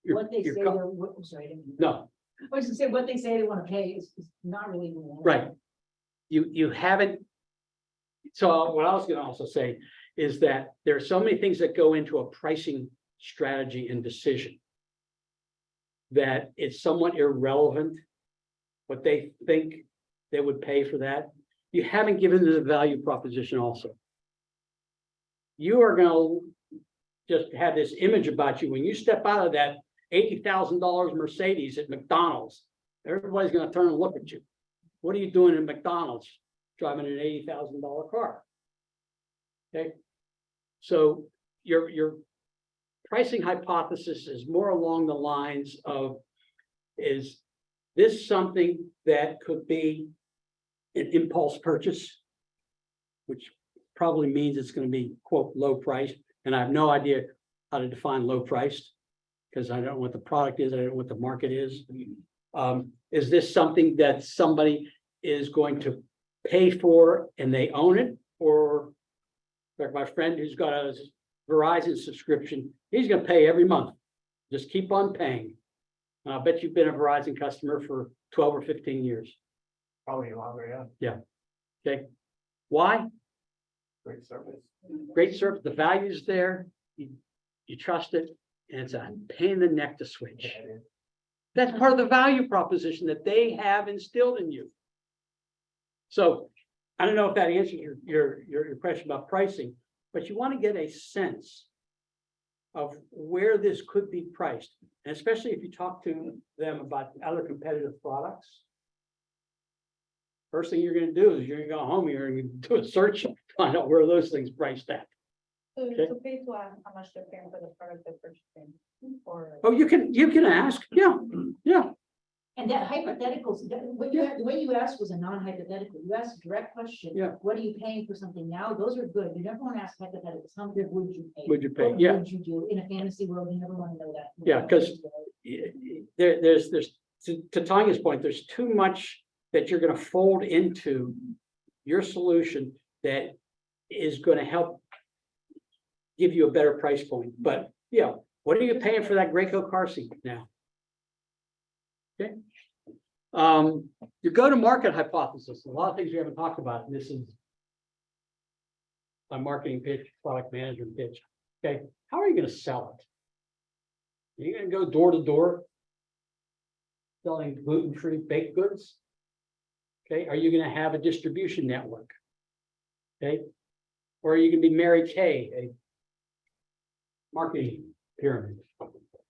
What they say, they're, I'm sorry, I didn't- No, I was gonna say, what they say they wanna pay is not really. right. You haven't. So what I was going to also say is that there are so many things that go into a pricing strategy and decision that it's somewhat irrelevant what they think they would pay for that. You haven't given them the value proposition also. You are going to just have this image about you. When you step out of that $80,000 Mercedes at McDonald's, everybody's going to turn and look at you. What are you doing in McDonald's driving an $80,000 car? Okay. So your pricing hypothesis is more along the lines of, is this something that could be an impulse purchase, which probably means it's going to be, quote, low price. And I have no idea how to define low priced because I don't know what the product is. I don't know what the market is. Is this something that somebody is going to pay for and they own it? Or like my friend who's got a Verizon subscription, he's going to pay every month. Just keep on paying. And I'll bet you've been a Verizon customer for 12 or 15 years. Probably longer, yeah. Okay. Why? Great service. Great service. The value's there. You trust it. And it's a pain in the neck to switch. That's part of the value proposition that they have instilled in you. So I don't know if that answers your question about pricing, but you want to get a sense of where this could be priced. And especially if you talk to them about other competitive products. First thing you're going to do is you're going to go home, you're going to do a search, find out where those things priced at. Okay. So pay to ask how much they're paying for the product they're purchasing, or. Oh, you can ask. Yeah. And that hypotheticals, the way you asked was a non-hypothetical. You asked a direct question. Yeah. What are you paying for something now? Those are good. You never want to ask hypotheticals. How much would you pay? Would you pay? What Yeah. would you do in a fantasy world? You never want to know that. Yeah, 'cause there's to Tanya's point, there's too much that you're going to fold into your solution that is going to help give you a better price point. But yeah, what are you paying for that Graco car seat now? Okay. Your go-to-market hypothesis. A lot of things we haven't talked about. And this is my marketing pitch, product management pitch. Okay, how are you going to sell it? Are you going to go door to door selling gluten-free baked goods? Okay, are you going to have a distribution network? Okay, or are you going to be Mary Kay, a marketing pyramid?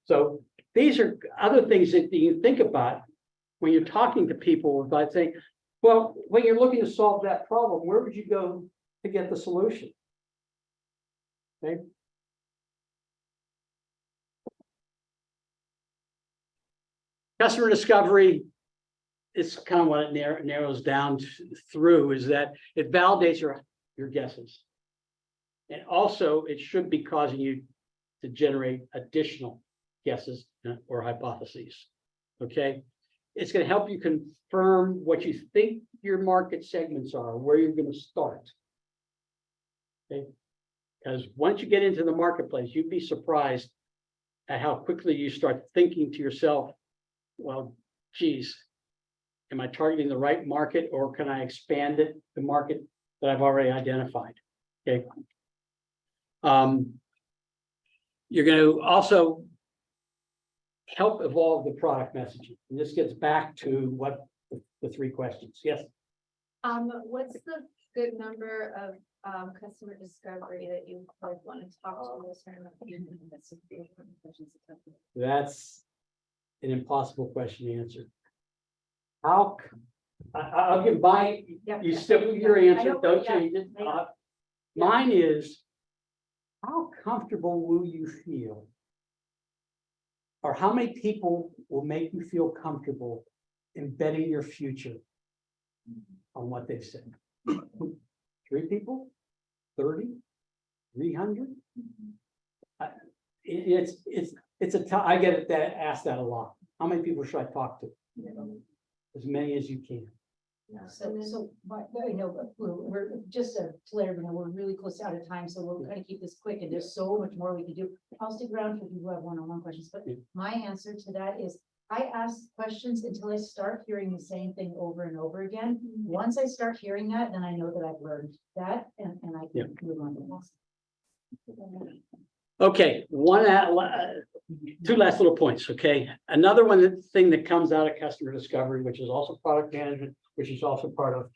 So these are other things that you think about when you're talking to people about saying, well, when you're looking to solve that problem, where would you go to get the solution? Okay. Customer discovery is kind of what it narrows down through, is that it validates your guesses. And also it should be causing you to generate additional guesses or hypotheses. Okay. It's going to help you confirm what you think your market segments are, where you're going to start. Okay. Because once you get into the marketplace, you'd be surprised at how quickly you start thinking to yourself, well, geez, am I targeting the right market, or can I expand it, the market that I've already identified? Okay. You're going to also help evolve the product messaging. And this gets back to what the three questions. Yes. What's the good number of customer discovery that you would want to talk to a certain amount of people? That's an impossible question to answer. How, I'll give my, you stick with your answer, don't change it. Mine is, how comfortable will you feel? Or how many people will make you feel comfortable in betting your future on what they've said? 3 people? 30? 300? It's a tough, I get that asked that a lot. How many people should I talk to? As many as you can. We're just to let everyone know, we're really close out of time, so we'll kind of keep this quick, and there's so much more we can do. I'll stick around for people who have one-on-one questions, but my answer to that is, I ask questions until I start hearing the same thing over and over again. Once I start hearing that, then I know that I've learned that, and I can move on to the next. Okay, two last little points, okay? Another thing that comes out of customer discovery, which is also product management, which is also part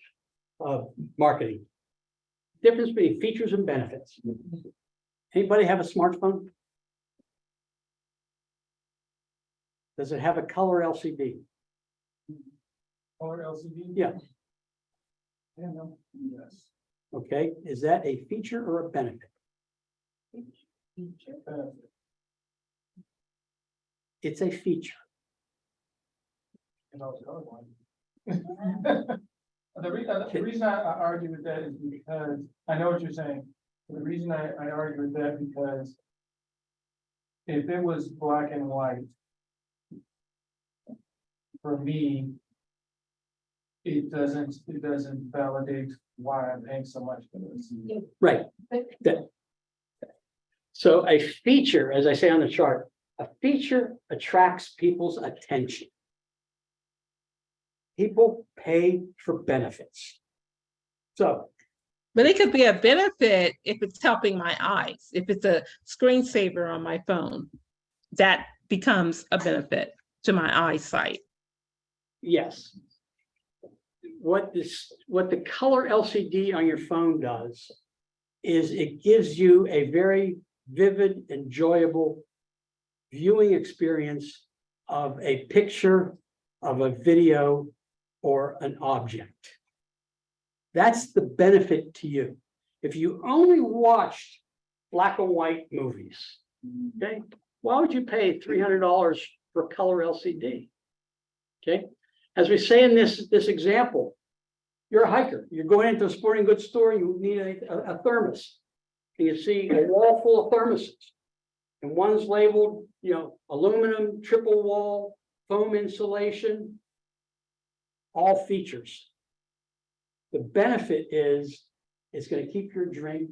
of marketing. Difference between features and benefits. Anybody have a smartphone? Does it have a color LCD? Color LCD? Yeah. Yeah, no, yes. Okay, is that a feature or a benefit? It's a feature. And also colorblind. The reason I argue with that is because, I know what you're saying, but the reason I argue with that because if it was black and white, for me, it doesn't validate why I'm paying so much for this. Right. So a feature, as I say on the chart, a feature attracts people's attention. People pay for benefits. So, But it could be a benefit if it's helping my eyes. If it's a screensaver on my phone, that becomes a benefit to my eyesight. yes. What the color LCD on your phone does is it gives you a very vivid, enjoyable viewing experience of a picture, of a video, or an object. That's the benefit to you. If you only watched black and white movies, okay, why would you pay $300 for a color LCD? Okay, as we say in this example, you're a hiker, you're going into a sporting goods store, you need a thermos, and you see a wall full of thermoses, and one's labeled, aluminum, triple wall, foam insulation, all features. The benefit is it's going to keep your drink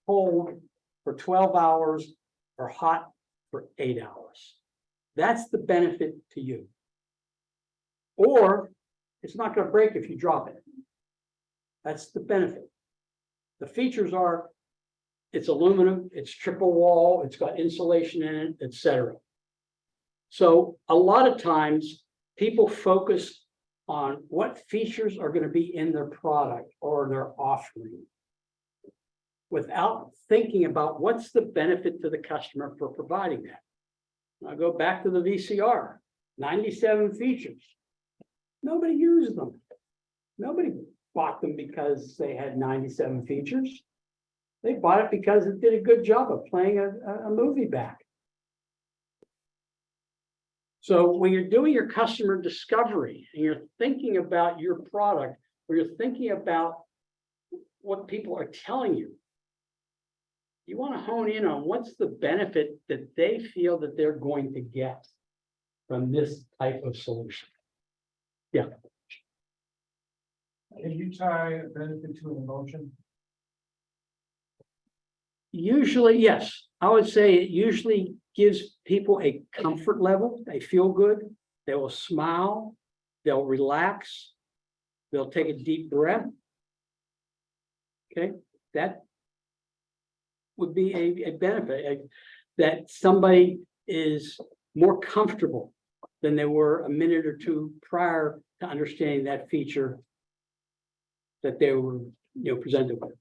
cold for 12 hours or hot for 8 hours. That's the benefit to you. Or it's not going to break if you drop it. That's the benefit. The features are it's aluminum, it's triple wall, it's got insulation in it, etc. So a lot of times people focus on what features are going to be in their product or their offering without thinking about what's the benefit to the customer for providing that. I'll go back to the VCR, 97 features. Nobody used them. Nobody bought them because they had 97 features. They bought it because it did a good job of playing a movie back. So when you're doing your customer discovery and you're thinking about your product, or you're thinking about what people are telling you, you want to hone in on what's the benefit that they feel that they're going to get from this type of solution. Yeah. Can you tie a benefit to an emotion? Usually, yes. I would say it usually gives people a comfort level. They feel good. They will smile. They'll relax. They'll take a deep breath. Okay, that would be a benefit that somebody is more comfortable than they were a minute or two prior to understanding that feature that they were, presented with.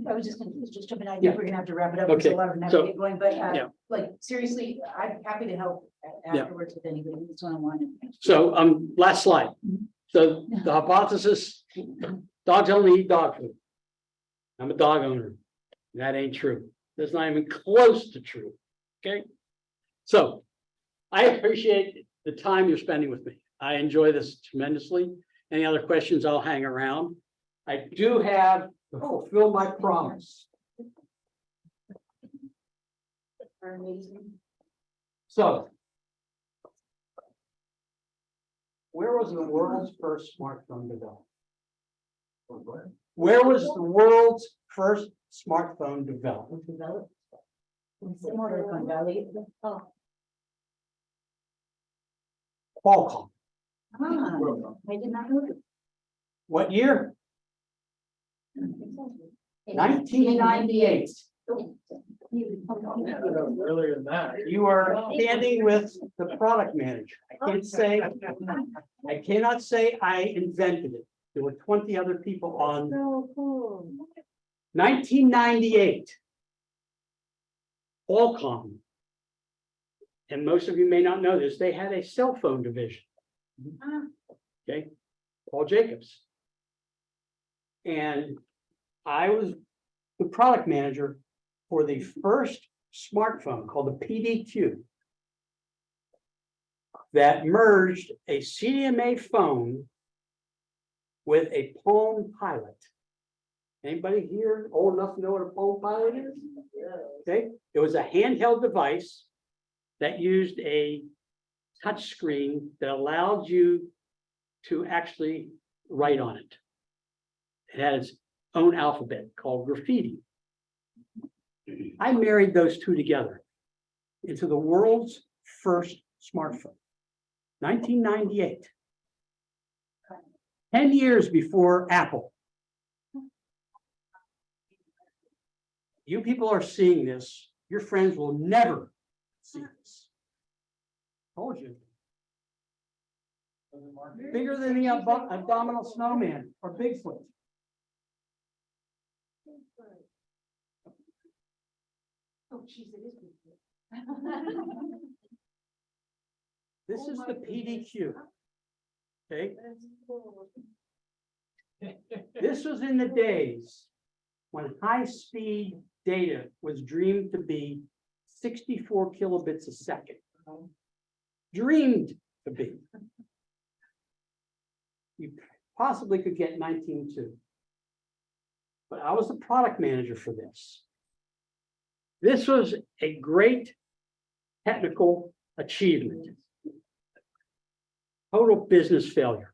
I was just gonna, just jumping, I Yeah. think we're gonna have to wrap it up, because Okay, a lot of them have so- to get going, but, Yeah. like, seriously, I'm happy to help Yeah. afterwards with anybody, that's what I wanted. So, last slide. So the hypothesis, dogs only eat dog food. I'm a dog owner. That ain't true. That's not even close to true. Okay? So I appreciate the time you're spending with me. I enjoy this tremendously. Any other questions, I'll hang around. I do have to fulfill my promise. Are amazing. So. Where was the world's first smartphone developed? Where was the world's first smartphone developed? Developed. Similar to Silicon Valley. Oh. Qualcomm. I did not know that. What year? 1998. Earlier than that. You are standing with the product manager. I cannot say I invented it. There were 20 other people on. So cool. 1998. Qualcomm. And most of you may not know this, they had a cell phone division. Okay, Paul Jacobs. And I was the product manager for the first smartphone called the PDQ that merged a CDMA phone with a Palm Pilot. Anybody here old enough to know what a Palm Pilot is? Okay, it was a handheld device that used a touch screen that allowed you to actually write on it. It had its own alphabet called graffiti. I married those two together into the world's first smartphone, 1998. 10 years before Apple. You people are seeing this. Your friends will never see this. Told you. Bigger than the abdominal snowman or Bigfoot. Oh, geez, it is. This is the PDQ. Okay, this was in the days when high-speed data was dreamed to be 64 kilobits a second. Dreamed to be. You possibly could get 19.2. But I was the product manager for this. This was a great technical achievement. Total business failure.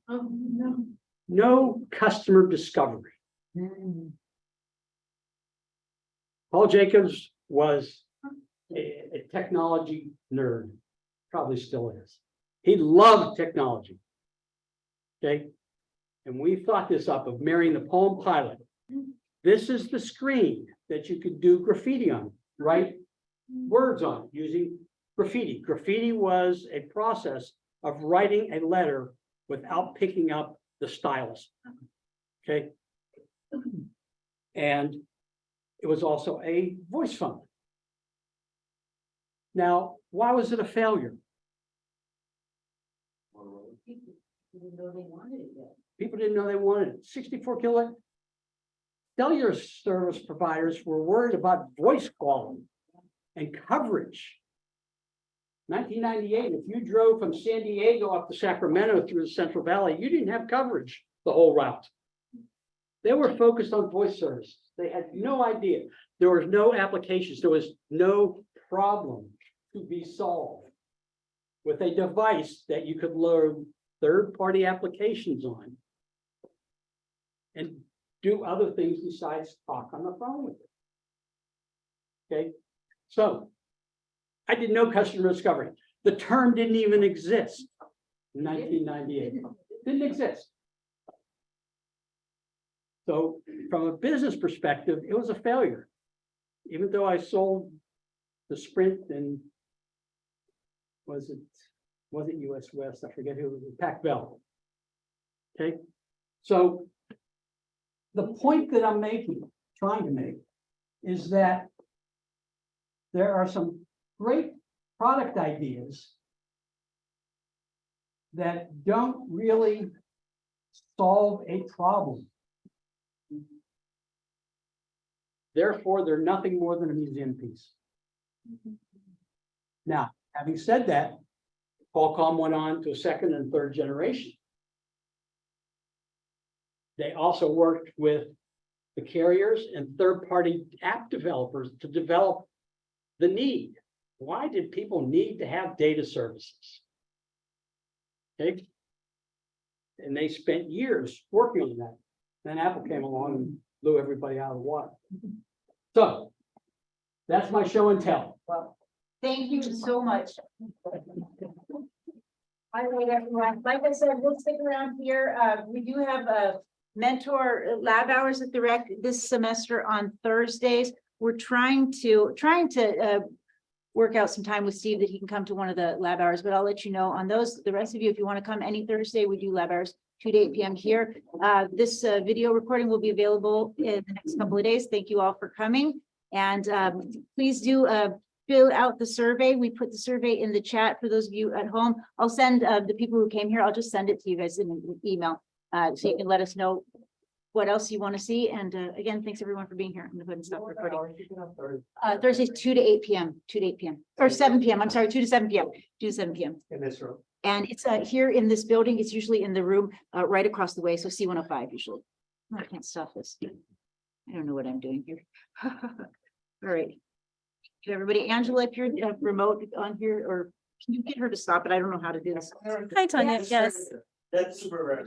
Oh, no. No customer discovery. Paul Jacobs was a technology nerd, probably still is. He loved technology. Okay, and we thought this up of marrying the Palm Pilot. This is the screen that you could do graffiti on, write words on using graffiti. Graffiti was a process of writing a letter without picking up the stylus. Okay. And it was also a voice phone. Now, why was it a failure? Didn't know they wanted it yet. People didn't know they wanted it. 64 kilo. Cellular service providers were worried about voice quality and coverage. 1998, if you drove from San Diego up to Sacramento through the Central Valley, you didn't have coverage the whole route. They were focused on voice service. They had no idea. There was no applications. There was no problem to be solved with a device that you could load third-party applications on and do other things besides talk on the phone with it. Okay, so I did no customer discovery. The term didn't even exist in 1998. Didn't exist. So from a business perspective, it was a failure. Even though I sold the Sprint and wasn't US West, I forget who, it was, Pac Bell. Okay, so the point that I'm trying to make, is that there are some great product ideas that don't really solve a problem. Therefore, they're nothing more than a museum piece. Now, having said that, Qualcomm went on to a second and third generation. They also worked with the carriers and third-party app developers to develop the need. Why did people need to have data services? Okay. And they spent years working on that. Then Apple came along and blew everybody out of the water. So that's my show and tell. Well, thank you so much. Hi, everyone. Like I said, we'll stick around here. We do have a mentor lab hours at the rec this semester on Thursdays. We're trying to work out some time with Steve that he can come to one of the lab hours, but I'll let you know on those. The rest of you, if you want to come any Thursday, we do lab hours 2 to 8 p.m. here. This video recording will be available in the next couple of days. Thank you all for coming. And please do fill out the survey. We put the survey in the chat for those of you at home. I'll send the people who came here, I'll just send it to you guys in an email. So you can let us know what else you want to see. And again, thanks everyone for being here. I'm going to go ahead and stop recording. Thursdays, 2 to 8 p.m., 2 to 8 p.m. or 7 p.m. I'm sorry, 2 to 7 p.m. 2 to 7 p.m. In this room. And it's here in this building. It's usually in the room right across the way. So C105 usually. I can't stop this. I don't know what I'm doing here. All right. To everybody, Angela, if you're remote on here, or can you get her to stop it? I don't know how to do this. Hi, Tanya. Yes. That's super rare.